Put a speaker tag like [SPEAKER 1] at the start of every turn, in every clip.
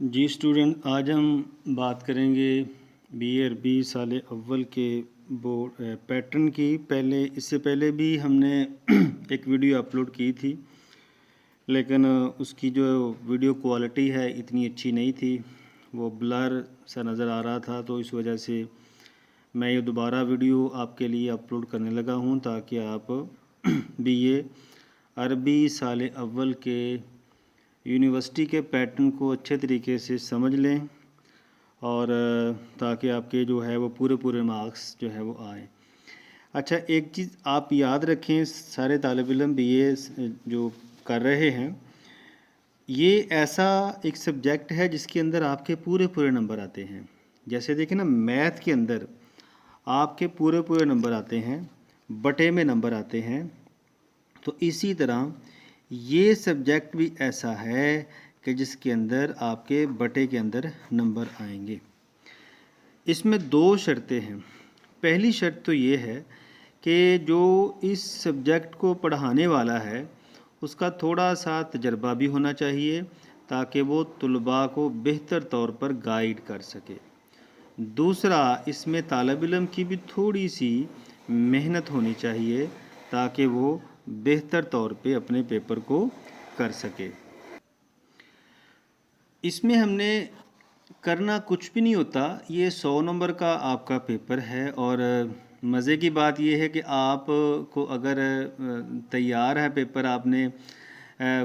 [SPEAKER 1] جی student, آج ہم بات کریں گے بی اے عربی سال اول کے بورڈ پیٹرن کی۔ اس سے پہلے بھی ہم نے ایک ویڈیو اپلوڈ کی تھی، لیکن اس کی جو ویڈیو کوالٹی ہے اتنی اچھی نہیں تھی، وہ بلر سا نظر آ رہا تھا، تو اس وجہ سے میں یہ دوبارہ ویڈیو آپ کے لیے اپلوڈ کرنے لگا ہوں تاکہ آپ بی اے عربی سال اول کے یونیورسٹی کے پیٹرن کو اچھے طریقے سے سمجھ لیں، اور تاکہ آپ کے جو ہے وہ پورے مارکس جو ہے وہ آئیں۔ اچھا، ایک چیز آپ یاد رکھیں، سارے طالب علم بی اے جو کر رہے ہیں، یہ ایسا ایک سبجیکٹ ہے جس کے اندر آپ کے پورے نمبر آتے ہیں۔ جیسے دیکھیں نا، میتھ کے اندر آپ کے پورے نمبر آتے ہیں، بٹے میں نمبر آتے ہیں، تو اسی طرح یہ سبجیکٹ بھی ایسا ہے کہ جس کے اندر آپ کے بٹے کے اندر نمبر آئیں گے۔ اس میں دو شرطیں ہیں۔ پہلی شرط تو یہ ہے کہ جو اس سبجیکٹ کو پڑھانے والا ہے اس کا تھوڑا سا تجربہ بھی ہونا چاہیے تاکہ وہ طلباء کو بہتر طور پر گائیڈ کر سکے۔ دوسرا، اس میں طالب علم کی بھی تھوڑی سی محنت ہونی چاہیے تاکہ وہ بہتر طور پہ اپنے پیپر کو کر سکے۔ اس میں ہم نے کرنا کچھ بھی نہیں ہوتا، یہ 100 نمبر کا آپ کا پیپر ہے، اور مزے کی بات یہ ہے کہ آپ کو اگر تیار ہے پیپر، آپ نے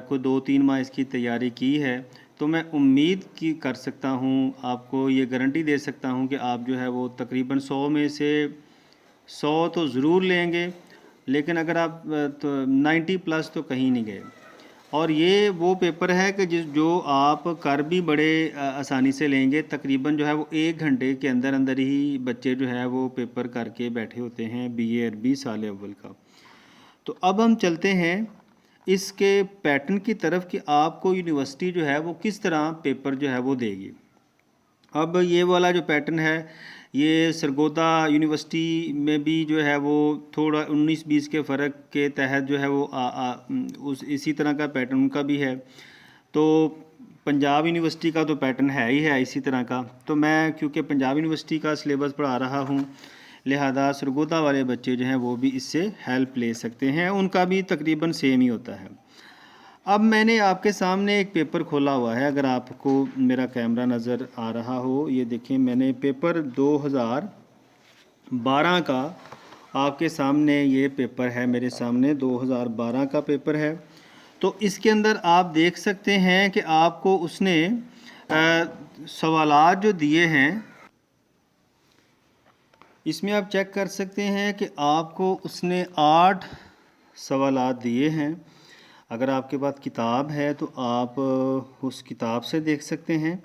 [SPEAKER 1] کوئی 2-3 ماہ اس کی تیاری کی ہے، تو میں امید کر سکتا ہوں، آپ کو یہ گارنٹی دے سکتا ہوں کہ آپ جو ہے وہ تقریباً 100 میں سے 100 تو ضرور لیں گے، لیکن اگر آپ 90 پلس تو کہیں نہیں گئے۔ اور یہ وہ پیپر ہے کہ جو آپ کر بھی بڑے آسانی سے لیں گے، تقریباً جو ہے وہ 1 گھنٹے کے اندر ہی بچے جو ہے وہ پیپر کر کے بیٹھے ہوتے ہیں بی اے عربی سال اول کا۔ تو اب ہم چلتے ہیں اس کے پیٹرن کی طرف کہ آپ کو یونیورسٹی جو ہے وہ کس طرح پیپر جو ہے وہ دے گی۔ اب یہ والا جو پیٹرن ہے، یہ سرگودا یونیورسٹی میں بھی جو ہے وہ تھوڑا 19-20 کے فرق کے تحت جو ہے وہ اسی طرح کا پیٹرن ان کا بھی ہے، تو پنجاب یونیورسٹی کا تو پیٹرن ہے ہی ہے اسی طرح کا۔ تو میں کیونکہ پنجاب یونیورسٹی کا سلیبس پڑھا رہا ہوں، لہذا سرگودا والے بچے جو ہیں وہ بھی اس سے ہیلپ لے سکتے ہیں، ان کا بھی تقریباً سیم ہی ہوتا ہے۔ اب میں نے آپ کے سامنے ایک پیپر کھولا ہوا ہے، اگر آپ کو میرا کیمرہ نظر آ رہا ہو، یہ دیکھیں، میں نے پیپر 2012 کا آپ کے سامنے یہ پیپر ہے، میرے سامنے 2012 کا پیپر ہے۔ تو اس کے اندر آپ دیکھ سکتے ہیں کہ آپ کو اس نے سوالات جو دیے ہیں، اس میں آپ چیک کر سکتے ہیں کہ آپ کو اس نے 8 سوالات دیے ہیں۔ اگر آپ کے پاس کتاب ہے تو آپ اس کتاب سے دیکھ سکتے ہیں،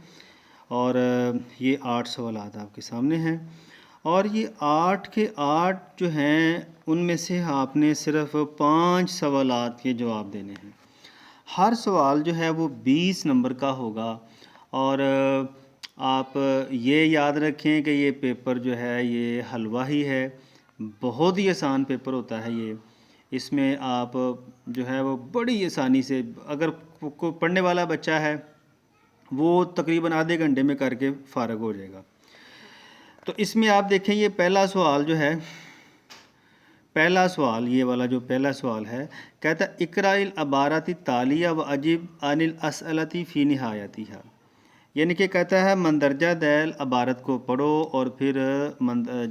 [SPEAKER 1] اور یہ 8 سوالات آپ کے سامنے ہیں، اور یہ 8 کے 8 جو ہیں ان میں سے آپ نے صرف 5 سوالات کے جواب دینے ہیں۔ ہر سوال جو ہے وہ 20 نمبر کا ہوگا، اور آپ یہ یاد رکھیں کہ یہ پیپر جو ہے یہ حلوہ ہی ہے، بہت ہی آسان پیپر ہوتا ہے یہ۔ اس میں آپ جو ہے وہ بڑی آسانی سے، اگر کوئی پڑھنے والا بچہ ہے وہ تقریباً آدھے گھنٹے میں کر کے فارغ ہو جائے گا۔ تو اس میں آپ دیکھیں، یہ پہلا سوال جو ہے، پہلا سوال، یہ والا جو پہلا سوال ہے، کہتا ہے اقرأ العبارات التالیہ واجب عن الاسئلۃ فی نہایتھا، یعنی کہ کہتا ہے مندرجہ ذیل عبارت کو پڑھو اور پھر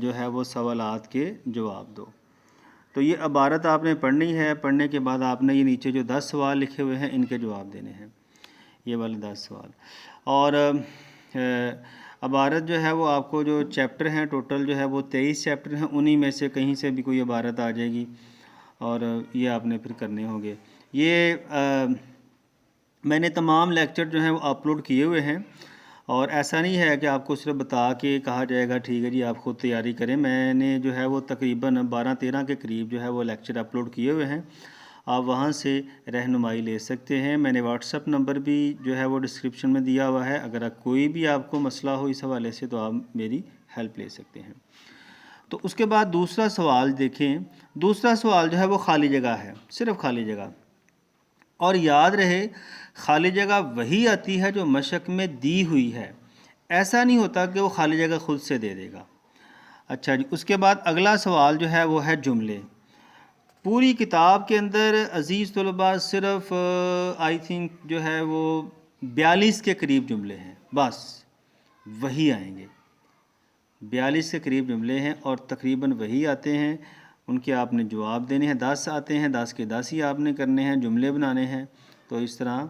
[SPEAKER 1] جو ہے وہ سوالات کے جواب دو۔ تو یہ عبارت آپ نے پڑھنی ہے، پڑھنے کے بعد آپ نے یہ نیچے جو 10 سوال لکھے ہوئے ہیں ان کے جواب دینے ہیں، یہ والے 10 سوال۔ اور عبارت جو ہے وہ آپ کو جو چیپٹر ہیں، ٹوٹل جو ہے وہ 23 چیپٹر ہیں، انہی میں سے کہیں سے بھی کوئی عبارت آ جائے گی، اور یہ آپ نے پھر کرنے ہوں گے۔ یہ میں نے تمام لیکچر جو ہیں وہ اپلوڈ کیے ہوئے ہیں، اور ایسا نہیں ہے کہ آپ کو صرف بتا کے کہا جائے گا ٹھیک ہے جی آپ خود تیاری کریں۔ میں نے جو ہے وہ تقریباً 12-13 کے قریب جو ہے وہ لیکچر اپلوڈ کیے ہوئے ہیں، آپ وہاں سے رہنمائی لے سکتے ہیں۔ میں نے واٹس ایپ نمبر بھی جو ہے وہ ڈسکرپشن میں دیا ہوا ہے، اگر کوئی بھی آپ کو مسئلہ ہو اس حوالے سے تو آپ میری ہیلپ لے سکتے ہیں۔ تو اس کے بعد دوسرا سوال دیکھیں، دوسرا سوال جو ہے وہ خالی جگہ ہے، صرف خالی جگہ۔ اور یاد رہے خالی جگہ وہی آتی ہے جو مشق میں دی ہوئی ہے، ایسا نہیں ہوتا کہ وہ خالی جگہ خود سے دے دے گا۔ اچھا جی، اس کے بعد اگلا سوال جو ہے وہ ہے جملے۔ پوری کتاب کے اندر عزیز طلباء صرف آئی تھنک جو ہے وہ 42 کے قریب جملے ہیں، بس وہی آئیں گے، 42 کے قریب جملے ہیں اور تقریباً وہی آتے ہیں، ان کے آپ نے جواب دینے ہیں، 10 آتے ہیں، 10 کے 10 ہی آپ نے کرنے ہیں، جملے بنانے ہیں۔ تو اس طرح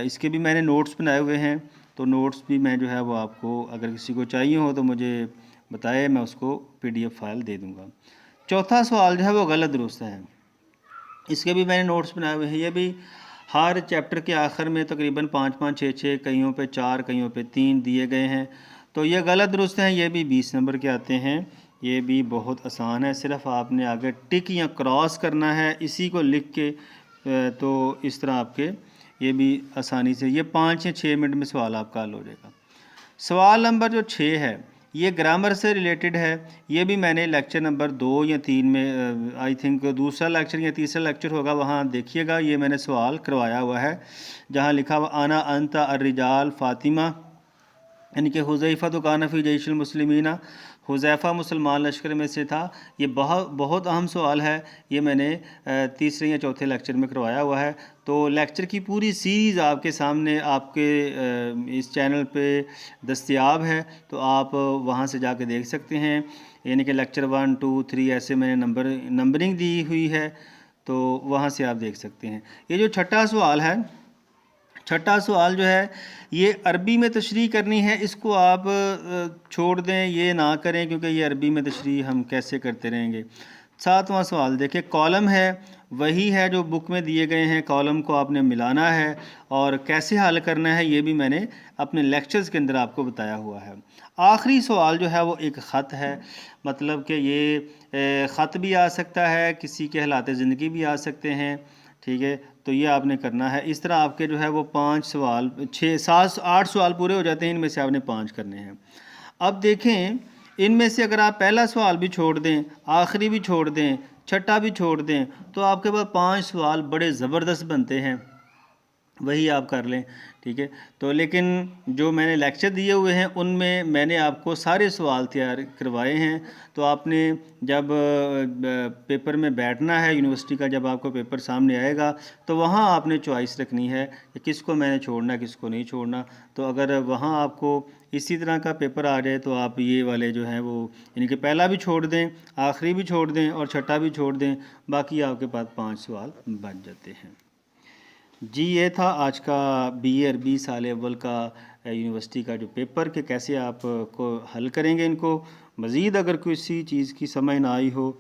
[SPEAKER 1] اس کے بھی میں نے نوٹس بنائے ہوئے ہیں، تو نوٹس بھی میں جو ہے وہ آپ کو اگر کسی کو چاہیے ہو تو مجھے بتائے، میں اس کو PDF فائل دے دوں گا۔ چوتھا سوال جو ہے وہ غلط درست ہے، اس کے بھی میں نے نوٹس بنائے ہوئے ہیں، یہ بھی ہر چیپٹر کے آخر میں تقریباً 5 6 کئیوں پہ 4 کئیوں پہ 3 دیے گئے ہیں، تو یہ غلط درست ہیں، یہ بھی 20 نمبر کے آتے ہیں۔ یہ بھی بہت آسان ہے، صرف آپ نے آگے ٹک یا کراس کرنا ہے اسی کو لکھ کے، تو اس طرح آپ کے یہ بھی آسانی سے، یہ 5 یا 6 منٹ میں سوال آپ کا حل ہو جائے گا۔ سوال نمبر جو 6 ہے یہ گرامر سے ریلیٹڈ ہے، یہ بھی میں نے لیکچر نمبر 2 یا 3 میں آئی تھنک دوسرا لیکچر یا تیسرا لیکچر ہوگا، وہاں دیکھیے گا، یہ میں نے سوال کروایا ہوا ہے جہاں لکھا ہوا انا انت الرجال فاطمہ، یعنی کہ حذیفہ تو کان فی جیش المسلمین، حذیفہ مسلمان لشکر میں سے تھا۔ یہ بہت اہم سوال ہے، یہ میں نے تیسرے یا چوتھے لیکچر میں کروایا ہوا ہے، تو لیکچر کی پوری سیریز آپ کے سامنے آپ کے اس چینل پہ دستیاب ہے، تو آپ وہاں سے جا کے دیکھ سکتے ہیں، یعنی کہ لیکچر 1 2 3 ایسے میں نے نمبرنگ دی ہوئی ہے، تو وہاں سے آپ دیکھ سکتے ہیں۔ یہ جو چھٹا سوال ہے، چھٹا سوال جو ہے یہ عربی میں تشریح کرنی ہے، اس کو آپ چھوڑ دیں، یہ نہ کریں کیونکہ یہ عربی میں تشریح ہم کیسے کرتے رہیں گے۔ 7واں سوال دیکھیں، کالم ہے وہی ہے جو بک میں دیے گئے ہیں، کالم کو آپ نے ملانا ہے اور کیسے حل کرنا ہے یہ بھی میں نے اپنے لیکچرز کے اندر آپ کو بتایا ہوا ہے۔ آخری سوال جو ہے وہ ایک خط ہے، مطلب کہ یہ خط بھی آ سکتا ہے، کسی کے حالات زندگی بھی آ سکتے ہیں، ٹھیک ہے، تو یہ آپ نے کرنا ہے۔ اس طرح آپ کے جو ہے وہ 5 سوال 6 7 8 سوال پورے ہو جاتے ہیں، ان میں سے آپ نے 5 کرنے ہیں۔ اب دیکھیں ان میں سے اگر آپ پہلا سوال بھی چھوڑ دیں، آخری بھی چھوڑ دیں، چھٹا بھی چھوڑ دیں، تو آپ کے پاس 5 سوال بڑے زبردست بنتے ہیں، وہی آپ کر لیں، ٹھیک ہے۔ تو لیکن جو میں نے لیکچر دیے ہوئے ہیں ان میں نے آپ کو سارے سوال تیار کروائے ہیں، تو آپ نے جب پیپر میں بیٹھنا ہے یونیورسٹی کا، جب آپ کو پیپر سامنے آئے گا تو وہاں آپ نے چوائس رکھنی ہے کہ کس کو میں نے چھوڑنا ہے، کس کو نہیں چھوڑنا۔ تو اگر وہاں آپ کو اسی طرح کا پیپر آ جائے تو آپ یہ والے جو ہیں وہ یعنی کہ پہلا بھی چھوڑ دیں، آخری بھی چھوڑ دیں اور چھٹا بھی چھوڑ دیں، باقی آپ کے پاس 5 سوال بچ جاتے ہیں۔ جی یہ تھا آج کا BA عربی سال اول کا یونیورسٹی کا جو پیپر، کہ کیسے آپ کو حل کریں گے ان کو۔ مزید اگر کسی چیز کی سمجھ نہ آئی ہو